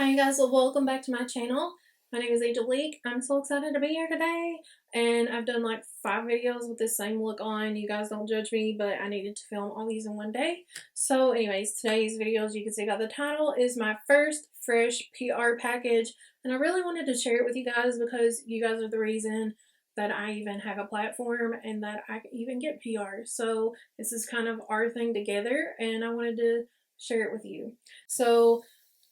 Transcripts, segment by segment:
Hi guys, welcome back to my channel. My name is Angelique. I'm so excited to be here today, and I've done like 5 videos with this same look on. You guys don't judge me, but I needed to film all these in one day. So anyways, today's video, as you can see by the title, is my first fresh PR package, and I really wanted to share it with you guys because you guys are the reason that I even have a platform and that I even get PR. So this is kind of our thing together, and I wanted to share it with you. So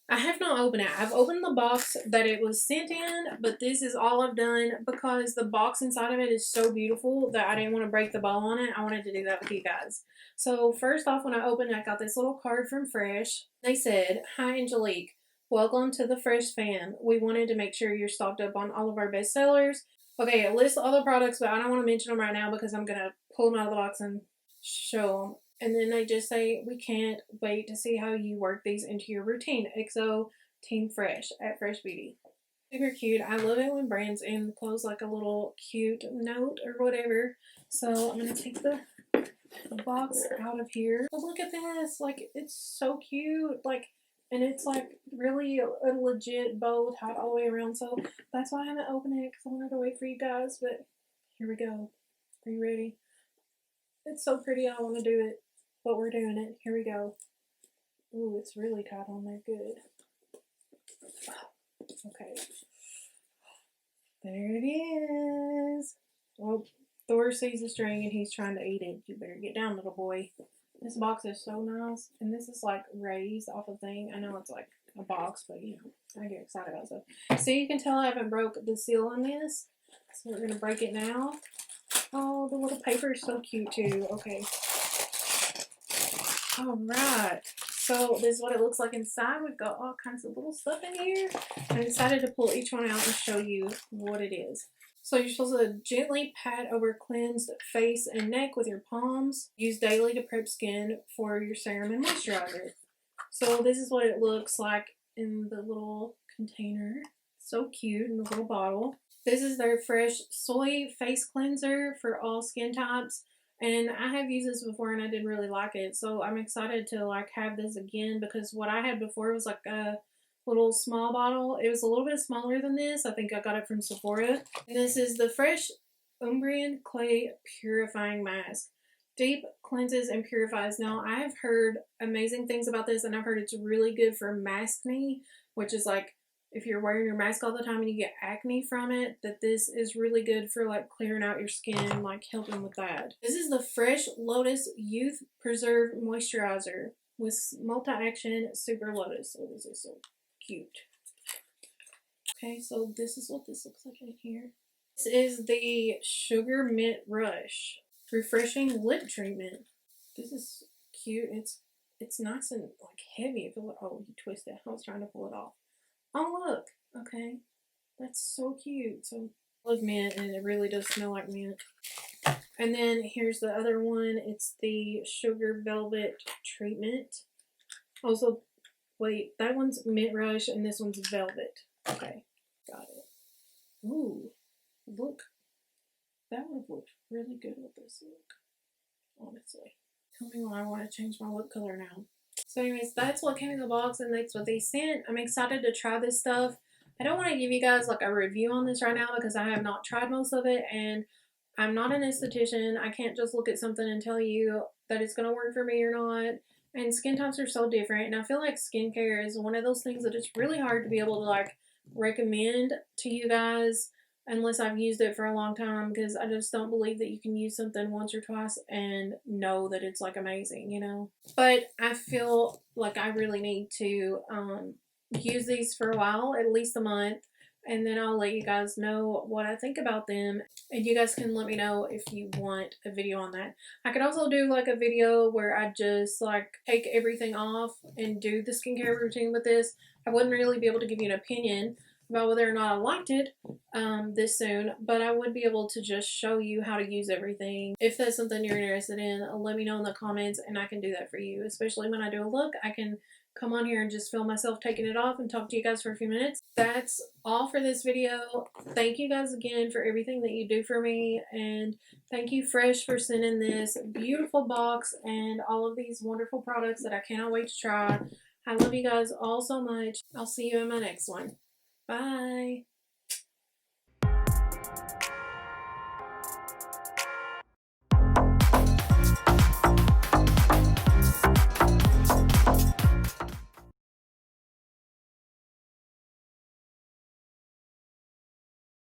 I have not opened it. I've opened the box that it was sent in, but this is all I've done because the box inside of it is so beautiful that I didn't want to break the bowl on it. I wanted to do that with you guys. So first off, when I opened it, I got this little card from Fresh. They said, "Hi Angelique, welcome to the Fresh fam. We wanted to make sure you're stocked up on all of our best sellers." Okay, it lists all the products, but I don't want to mention them right now because I'm going to pull them out of the box and show them. And then they just say, "We can't wait to see how you work these into your routine. XO Team Fresh at Fresh Beauty." Super cute. I love it when brands enclose like a little cute note or whatever. So I'm going to take the box out of here. But look at this. Like, it's so cute. Like, and it's like really a legit bow tied all the way around. So that's why I haven't opened it, because I wanted to wait for you guys. But here we go. Are you ready? It's so pretty. I want to do it. But we're doing it. Here we go. Ooh, it's really tight on there. Good. Okay. There it is. Well, Thor sees the string and he's trying to eat it. You better get down, little boy. This box is so nice. And this is like raised off a thing. I know it's like a box, but you know, I get excited about stuff. So you can tell I haven't broke the seal on this. So we're going to break it now. Oh, the little paper is so cute too. Okay. Alright, so this is what it looks like inside. We've got all kinds of little stuff in here. I decided to pull each one out and show you what it is. So you're supposed to gently pat over cleansed face and neck with your palms. Use daily to prep skin for your serum and moisturizer. So this is what it looks like in the little container. So cute in the little bottle. This is their fresh Soy Face Cleanser for all skin types. And I have used this before and I didn't really like it. So I'm excited to like have this again, because what I had before was like a little small bottle. It was a little bit smaller than this. I think I got it from Sephora. And this is the fresh Umbrian Clay Purifying Mask. Deep cleanses and purifies. Now I have heard amazing things about this, and I've heard it's really good for maskne, which is like if you're wearing your mask all the time and you get acne from it, that this is really good for like clearing out your skin, like helping with that. This is the Fresh Lotus Youth Preserve Moisturizer with multi-action Super Lotus. Oh, this is so cute. Okay, so this is what this looks like in here. This is the Sugar Mint Rush Refreshing Lip Treatment. This is cute. It's nice and like heavy. I feel like, oh, you twist it. I was trying to pull it off. Oh, look. Okay. That's so cute. So, I love mint, and it really does smell like mint. And then here's the other one. It's the Sugar Velvet Treatment. Also, wait, that one's Mint Rush, and this one's Velvet. Okay. Got it. Ooh. Look. That would look really good with this look. Honestly. Tell me why I want to change my lip color now. So anyways, that's what came in the box, and that's what they sent. I'm excited to try this stuff. I don't want to give you guys like a review on this right now because I have not tried most of it, and I'm not an esthetician. I can't just look at something and tell you that it's going to work for me or not. And skin types are so different, and I feel like skincare is one of those things that it's really hard to be able to like recommend to you guys unless I've used it for a long time, because I just don't believe that you can use something once or twice and know that it's like amazing, you know. But I feel like I really need to use these for a while, at least a month, and then I'll let you guys know what I think about them, and you guys can let me know if you want a video on that. I could also do like a video where I just like take everything off and do the skincare routine with this. I wouldn't really be able to give you an opinion about whether or not I liked it this soon, but I would be able to just show you how to use everything. If that's something you're interested in, let me know in the comments and I can do that for you. Especially when I do a look, I can come on here and just film myself taking it off and talk to you guys for a few minutes. That's all for this video. Thank you guys again for everything that you do for me, and thank you Fresh for sending this beautiful box and all of these wonderful products that I cannot wait to try. I love you guys all so much. I'll see you in my next one. Bye.